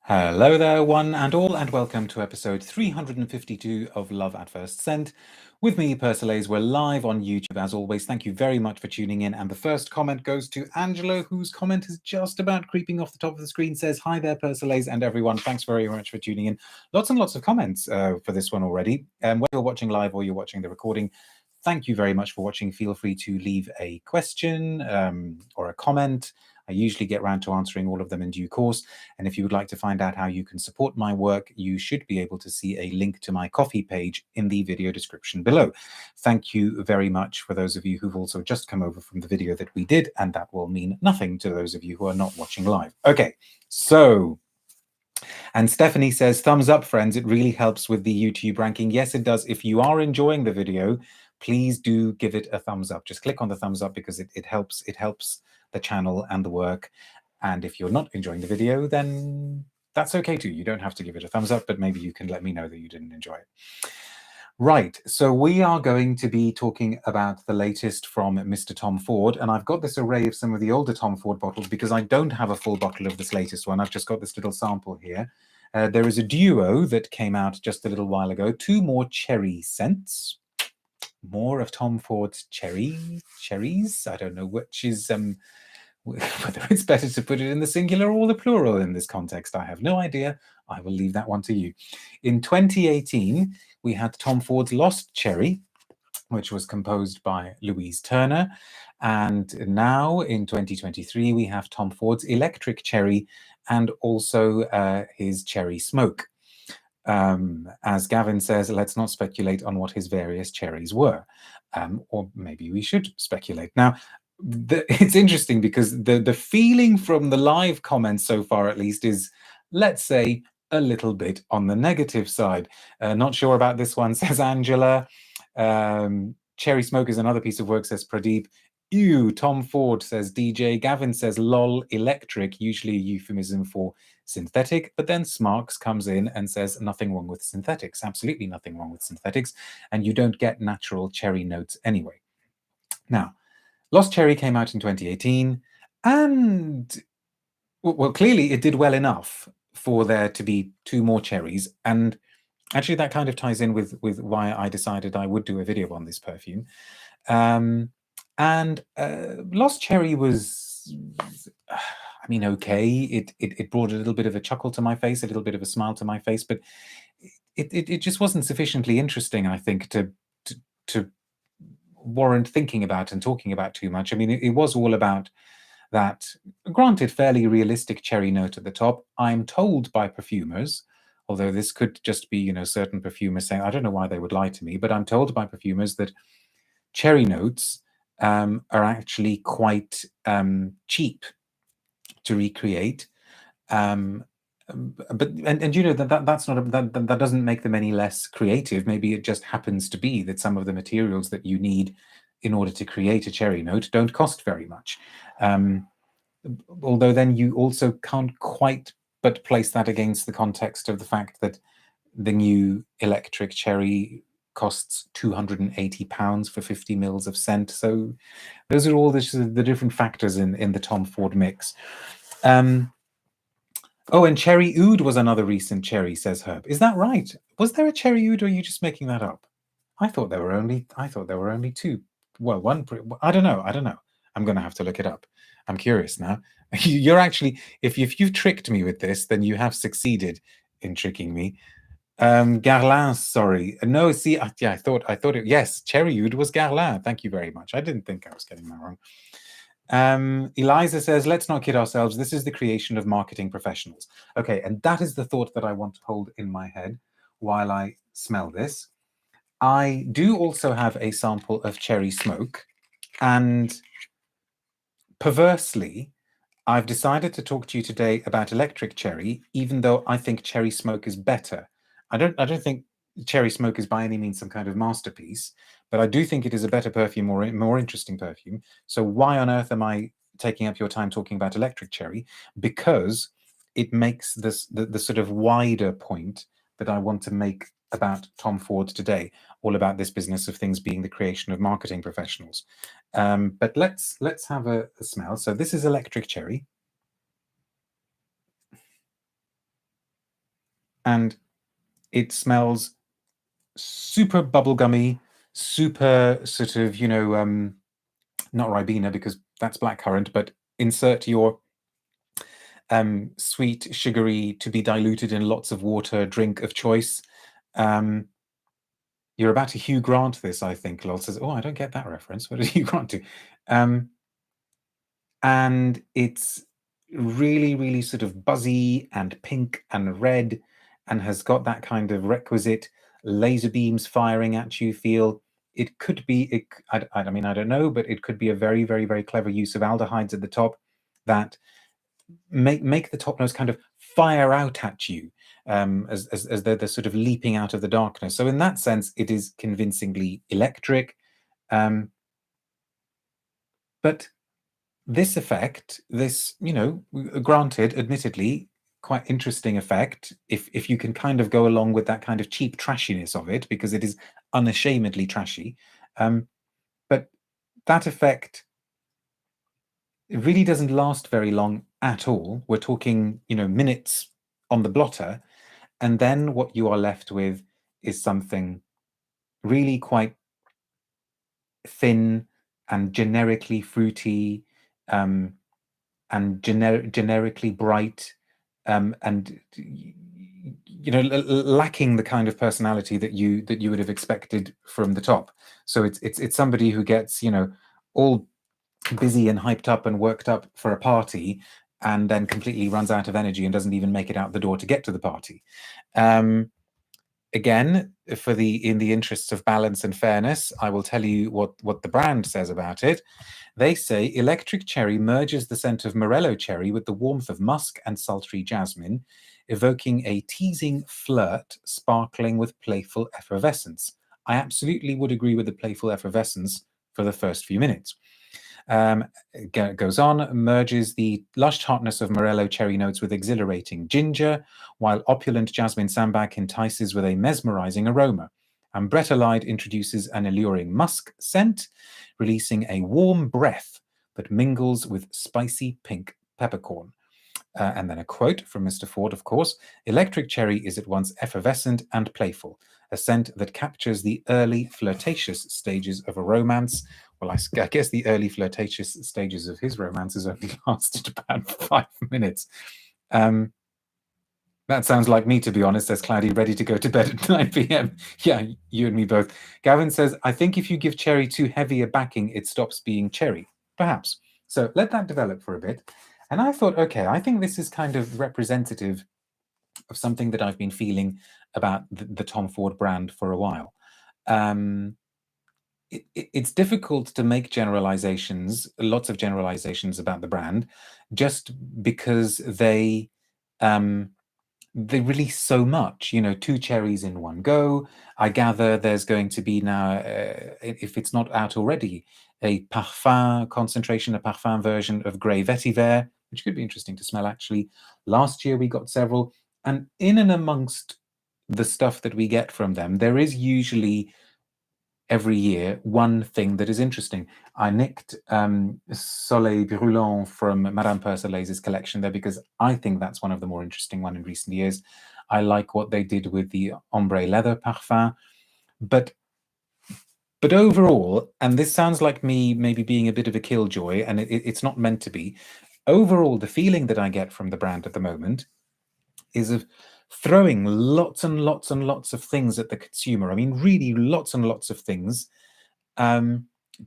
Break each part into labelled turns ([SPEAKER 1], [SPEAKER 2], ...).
[SPEAKER 1] Hello there, one and all, and welcome to episode 352 of Love at First Scent. With me, Persolaise. We're live on YouTube as always. Thank you very much for tuning in. And the first comment goes to Angela, whose comment is just about creeping off the top of the screen. Says, "Hi there, Persolaise and everyone. Thanks very much for tuning in." Lots and lots of comments for this one already. Whether you're watching live or you're watching the recording, thank you very much for watching. Feel free to leave a question or a comment. I usually get around to answering all of them in due course. And if you would like to find out how you can support my work, you should be able to see a link to my Ko-fi page in the video description below. Thank you very much for those of you who've also just come over from the video that we did, and that will mean nothing to those of you who are not watching live. Okay, so... And Stephanie says, thumbs up, friends. It really helps with the YouTube ranking. Yes, it does. If you are enjoying the video, please do give it a thumbs up. Just click on the thumbs up because it helps the channel and the work. And if you're not enjoying the video, then that's okay too. You don't have to give it a thumbs up, but maybe you can let me know that you didn't enjoy it. Right, so we are going to be talking about the latest from Mr. Tom Ford, and I've got this array of some of the older Tom Ford bottles because I don't have a full bottle of this latest one. I've just got this little sample here. There is a duo that came out just a little while ago, 2 more cherry scents. More of Tom Ford's cherries. I don't know which is... whether it's better to put it in the singular or the plural in this context, I have no idea. I will leave that one to you. In 2018, we had Tom Ford's Lost Cherry, which was composed by Louise Turner. And now in 2023, we have Tom Ford's Electric Cherry and also his Cherry Smoke. As Gavin says, let's not speculate on what his various cherries were. Or maybe we should speculate. Now, it's interesting because the feeling from the live comments so far, at least, is, let's say, a little bit on the negative side. Not sure about this one, says Angela. Cherry Smoke is another piece of work, says Pradeep. Ew, Tom Ford, says DJ. Gavin says, lol, electric, usually a euphemism for synthetic, but then Smarks comes in and says, nothing wrong with synthetics. Absolutely nothing wrong with synthetics, and you don't get natural cherry notes anyway. Now, Lost Cherry came out in 2018, and, well, clearly it did well enough for there to be 2 more cherries, and actually that kind of ties in with why I decided I would do a video on this perfume. Lost Cherry was, I mean, okay. It brought a little bit of a chuckle to my face, a little bit of a smile to my face, but it just wasn't sufficiently interesting, I think, to warrant thinking about and talking about too much. I mean, it was all about that, granted, fairly realistic cherry note at the top. I'm told by perfumers, although this could just be, you know, certain perfumers saying, I don't know why they would lie to me, but I'm told by perfumers that cherry notes are actually quite cheap to recreate. But you know, that's not that doesn't make them any less creative. Maybe it just happens to be that some of the materials that you need in order to create a cherry note don't cost very much. Although then you also can't quite but place that against the context of the fact that the new electric cherry costs £280 for 50 mils of scent. So those are all the different factors in the Tom Ford mix. Oh, and Cherry Oud was another recent cherry, says Herb. Is that right? Was there a Cherry Oud, or are you just making that up? I thought there were only 2. Well, one. I don't know. I'm going to have to look it up. I'm curious now. You're actually, if you've tricked me with this, then you have succeeded in tricking me. Garlin, sorry. No, see, yeah, I thought it. Yes, Cherry Oud was Garlin. Thank you very much. I didn't think I was getting that wrong. Eliza says, let's not kid ourselves. This is the creation of marketing professionals. Okay, and that is the thought that I want to hold in my head while I smell this. I do also have a sample of Cherry Smoke, and perversely, I've decided to talk to you today about Electric Cherry, even though I think Cherry Smoke is better. I don't think Cherry Smoke is by any means some kind of masterpiece, but I do think it is a better perfume, or more interesting perfume. So why on earth am I taking up your time talking about Electric Cherry? Because it makes this the sort of wider point that I want to make about Tom Ford today, all about this business of things being the creation of marketing professionals. But let's have a smell. So this is Electric Cherry. and it smells super bubblegummy, super sort of, you know, not Ribena because that's blackcurrant, but insert your sweet, sugary, to be diluted in lots of water drink of choice. You're about to Hugh Grant this, I think. Lol says, oh, I don't get that reference. What did Hugh Grant do? And it's really, really sort of buzzy and pink and red and has got that kind of requisite laser beams firing at you feel. It could be, I mean, I don't know, but it could be a very, very, very clever use of aldehydes at the top that make the top notes kind of fire out at you as they're sort of leaping out of the darkness. So in that sense, it is convincingly electric. But this effect, this, you know, granted, admittedly, quite interesting effect, if you can kind of go along with that kind of cheap trashiness of it, because it is unashamedly trashy. But that effect, it really doesn't last very long at all. We're talking, you know, minutes on the blotter. And then what you are left with is something really quite thin and generically fruity, and generically bright, and you know, lacking the kind of personality that you would have expected from the top. So it's somebody who gets, you know, all busy and hyped up and worked up for a party, and then completely runs out of energy and doesn't even make it out the door to get to the party. Again, in the interests of balance and fairness, I will tell you what the brand says about it. They say electric cherry merges the scent of morello cherry with the warmth of musk and sultry jasmine, evoking a teasing flirt sparkling with playful effervescence. I absolutely would agree with the playful effervescence for the first few minutes. It goes on, merges the lush tartness of morello cherry notes with exhilarating ginger, while opulent jasmine sambac entices with a mesmerizing aroma. Ambrettalide introduces an alluring musk scent, releasing a warm breath that mingles with spicy pink peppercorn. And then a quote from Mr. Ford, of course, electric cherry is at once effervescent and playful, a scent that captures the early flirtatious stages of a romance. Well, I guess the early flirtatious stages of his romances only lasted about 5 minutes. That sounds like me, to be honest, says Cloudy, ready to go to bed at 9 p.m. Yeah, you and me both. Gavin says, I think if you give cherry too heavy a backing, it stops being cherry. Perhaps. So let that develop for a bit. And I thought, okay, I think this is kind of representative of something that I've been feeling about the Tom Ford brand for a while. It's difficult to make generalizations, lots of generalizations about the brand, just because they release so much, you know, 2 cherries in one go. I gather there's going to be now, if it's not out already, a parfum concentration, a parfum version of Grey Vetiver, which could be interesting to smell, actually. Last year we got several, and in and amongst the stuff that we get from them, there is usually every year one thing that is interesting. I nicked Soleil Brûlant from Madame Persolaise's collection there because I think that's one of the more interesting one in recent years. I like what they did with the ombre leather parfum, but overall, and this sounds like me maybe being a bit of a killjoy, and it's not meant to be, overall the feeling that I get from the brand at the moment is of throwing lots and lots and lots of things at the consumer. I mean, really lots and lots of things,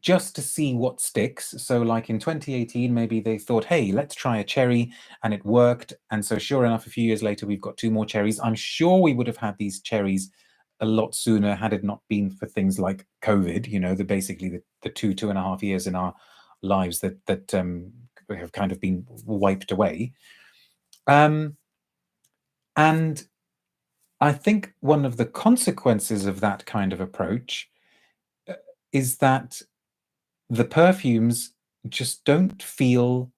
[SPEAKER 1] just to see what sticks. So like in 2018, maybe they thought, hey, let's try a cherry, and it worked. And so sure enough, a few years later, we've got 2 more cherries. I'm sure we would have had these cherries a lot sooner had it not been for things like COVID, you know, basically the 2.5 years in our lives that have kind of been wiped away. And I think one of the consequences of that kind of approach is that the perfumes just don't feel,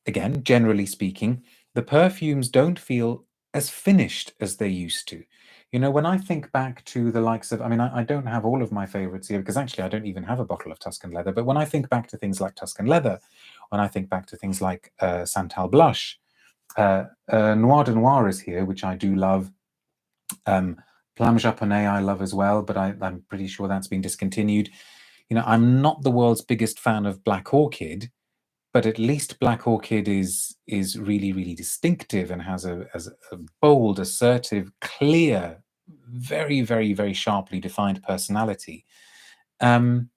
[SPEAKER 1] again, generally speaking, the perfumes don't feel as finished as they used to. You know, when I think back to the likes of, I mean, I don't have all of my favorites here because actually I don't even have a bottle of Tuscan leather. But when I think back to things like Tuscan leather, when I think back to things like Santal blush, Noir de Noir is here, which I do love. Flamme Japonais I love as well, but I'm pretty sure that's been discontinued. You know, I'm not the world's biggest fan of Black Orchid, but at least Black Orchid is really, really distinctive and has a bold, assertive, clear, very, very, very sharply defined personality. And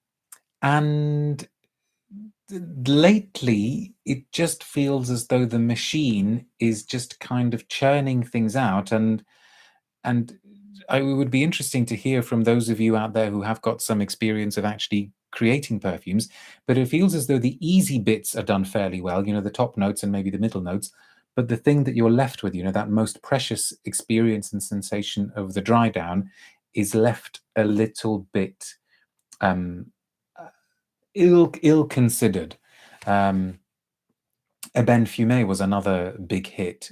[SPEAKER 1] lately, it just feels as though the machine is just kind of churning things out, and it would be interesting to hear from those of you out there who have got some experience of actually creating perfumes, but it feels as though the easy bits are done fairly well, you know, the top notes and maybe the middle notes, but the thing that you're left with, you know, that most precious experience and sensation of the dry down is left a little bit ill-considered. Eben Fumet was another big hit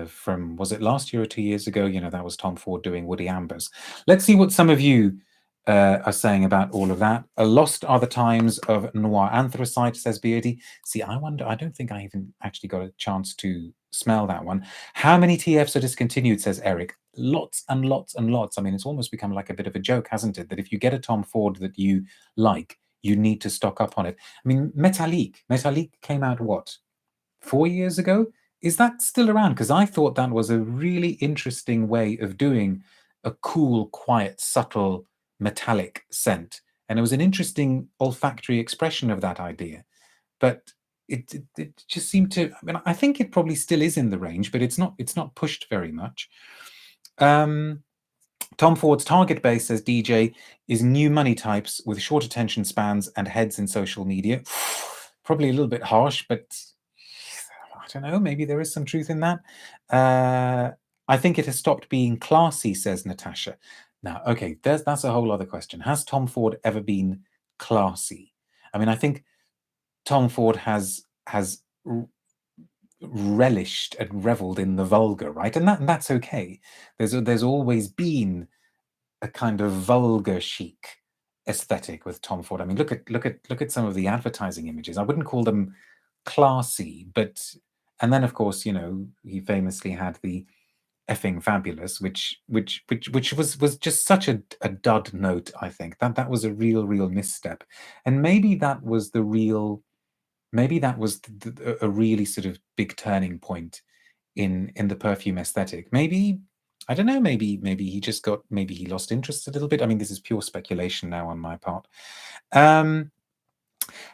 [SPEAKER 1] from, was it last year or 2 years ago? You know, that was Tom Ford doing Woody Ambers. Let's see what some of you are saying about all of that. Lost are the times of noir anthracite, says Beardy. See, I wonder, I don't think I even actually got a chance to smell that one. How many TFs are discontinued, says Eric. Lots and lots and lots. I mean, it's almost become like a bit of a joke, hasn't it? That if you get a Tom Ford that you like, you need to stock up on it. I mean, Metallique came out what? 4 years ago? Is that still around? Because I thought that was a really interesting way of doing a cool, quiet, subtle, metallic scent. And it was an interesting olfactory expression of that idea. But it just seemed to, I mean, I think it probably still is in the range, but it's not pushed very much. Tom Ford's target base, says DJ, is new money types with short attention spans and heads in social media. Probably a little bit harsh, but I don't know, maybe there is some truth in that. I think it has stopped being classy, says Natasha. Now, okay, that's a whole other question. Has Tom Ford ever been classy? I mean, I think Tom Ford has relished and reveled in the vulgar, right? And that's okay. There's always been a kind of vulgar chic aesthetic with Tom Ford. I mean, look at some of the advertising images. I wouldn't call them classy, but, and then of course, you know, he famously had the effing fabulous, which was just such a dud note. I think that was a real misstep, and maybe that was a really sort of big turning point in the perfume aesthetic. Maybe, I don't know, maybe he lost interest a little bit. I mean, this is pure speculation now on my part.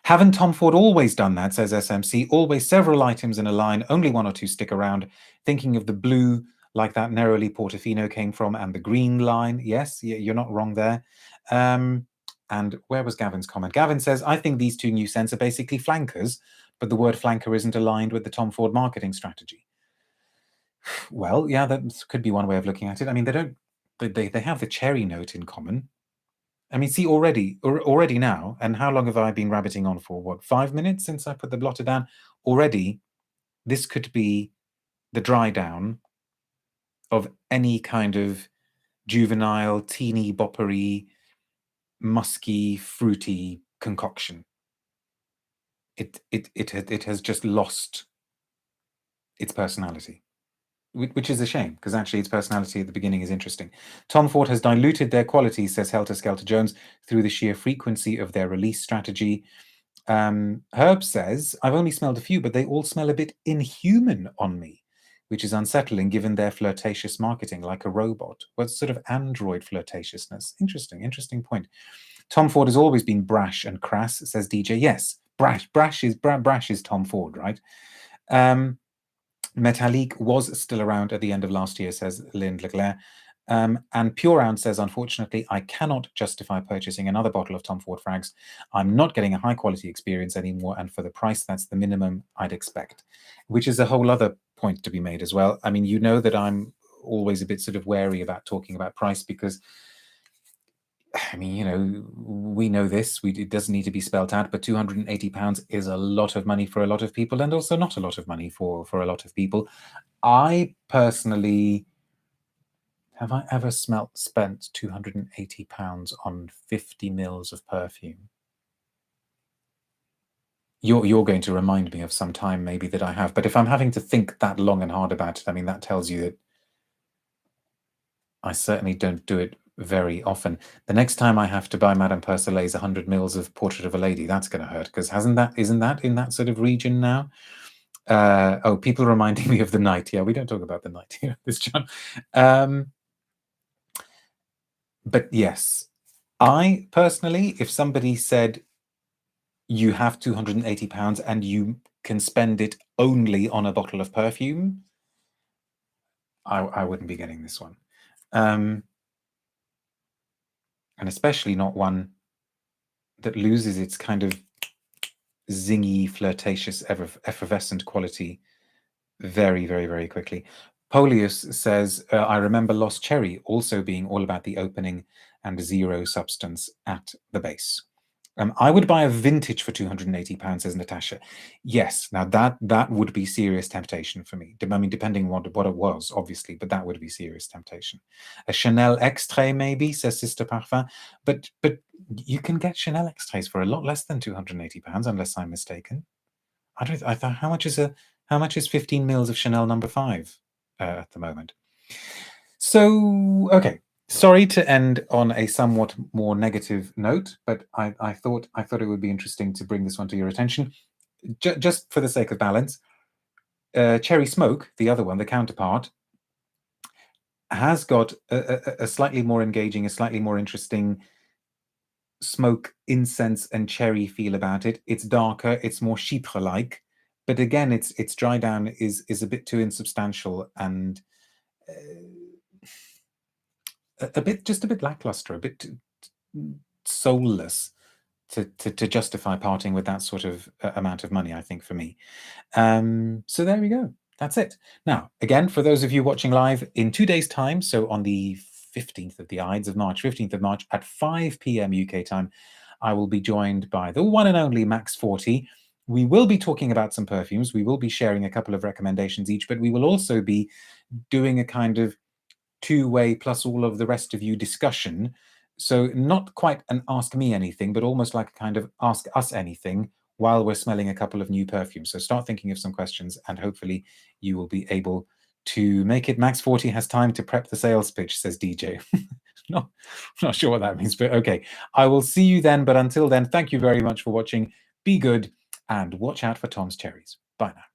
[SPEAKER 1] Haven't Tom Ford always done that, says SMC? Always several items in a line, only one or two stick around. Thinking of the blue, like that Neroli Portofino came from, and the green line. Yes, you're not wrong there. And where was Gavin's comment? Gavin says, I think these two new scents are basically flankers, but the word flanker isn't aligned with the Tom Ford marketing strategy. Well, yeah, that could be one way of looking at it. I mean, they have the cherry note in common. I mean, see, already now, and how long have I been rabbiting on for? What, 5 minutes since I put the blotter down? Already, this could be the dry down of any kind of juvenile, teeny boppery, musky, fruity concoction. It has just lost its personality, which is a shame, because actually its personality at the beginning is interesting. Tom Ford has diluted their quality, says Helter Skelter Jones, through the sheer frequency of their release strategy. Herb says, I've only smelled a few, but they all smell a bit inhuman on me, which is unsettling given their flirtatious marketing, like a robot. What's sort of android flirtatiousness? Interesting point. Tom Ford has always been brash and crass, says DJ. Yes, brash is Tom Ford, right? Metallique was still around at the end of last year, says Lynn Leclerc. And Pure Round says, unfortunately, I cannot justify purchasing another bottle of Tom Ford Frags. I'm not getting a high quality experience anymore, and for the price, that's the minimum I'd expect, which is a whole other point to be made as well. I mean, you know that I'm always a bit sort of wary about talking about price, because I mean, you know, we know this, it doesn't need to be spelt out, but £280 is a lot of money for a lot of people, and also not a lot of money for a lot of people. I personally, have I ever spent £280 on 50 mils of perfume? You're going to remind me of some time maybe that I have, but if I'm having to think that long and hard about it, I mean, that tells you that I certainly don't do it very often. The next time I have to buy Madame Persolaise 100 mils of Portrait of a Lady, that's going to hurt, because isn't that in that sort of region now? Oh, people reminding me of the night. Yeah, we don't talk about the night here, this John. But yes, I personally, if somebody said you have £280 and you can spend it only on a bottle of perfume, I wouldn't be getting this one. And especially not one that loses its kind of zingy, flirtatious, effervescent quality very, very, very quickly. Polius says, I remember Lost Cherry also being all about the opening and zero substance at the base. I would buy a vintage for £280, says Natasha. Yes, now that would be serious temptation for me. I mean, depending on what it was, obviously, but that would be serious temptation. A Chanel Extrait, maybe, says Sister Parfum. But you can get Chanel Extraits for a lot less than £280, unless I'm mistaken. I thought, how much is 15 mils of Chanel No. 5 at the moment? So, okay. Sorry to end on a somewhat more negative note, but I thought it would be interesting to bring this one to your attention, just for the sake of balance. Cherry Smoke, the other one, the counterpart, has got a slightly more engaging, a slightly more interesting smoke, incense, and cherry feel about it. It's darker, it's more chypre-like, but again, its dry down is a bit too insubstantial and just a bit lackluster, a bit too soulless to justify parting with that sort of amount of money, I think, for me. So there we go. That's it. Now, again, for those of you watching live, in 2 days' time, so on the 15th of the Ides of March, 15th of March at 5 p.m. UK time, I will be joined by the one and only Max 40. We will be talking about some perfumes. We will be sharing a couple of recommendations each, but we will also be doing a kind of two-way plus all of the rest of you discussion. So not quite an ask me anything, but almost like a kind of ask us anything while we're smelling a couple of new perfumes. So start thinking of some questions and hopefully you will be able to make it. Max 40 has time to prep the sales pitch, says DJ. Not sure what that means, but okay. I will see you then. But until then, thank you very much for watching. Be good and watch out for Tom's cherries. Bye now.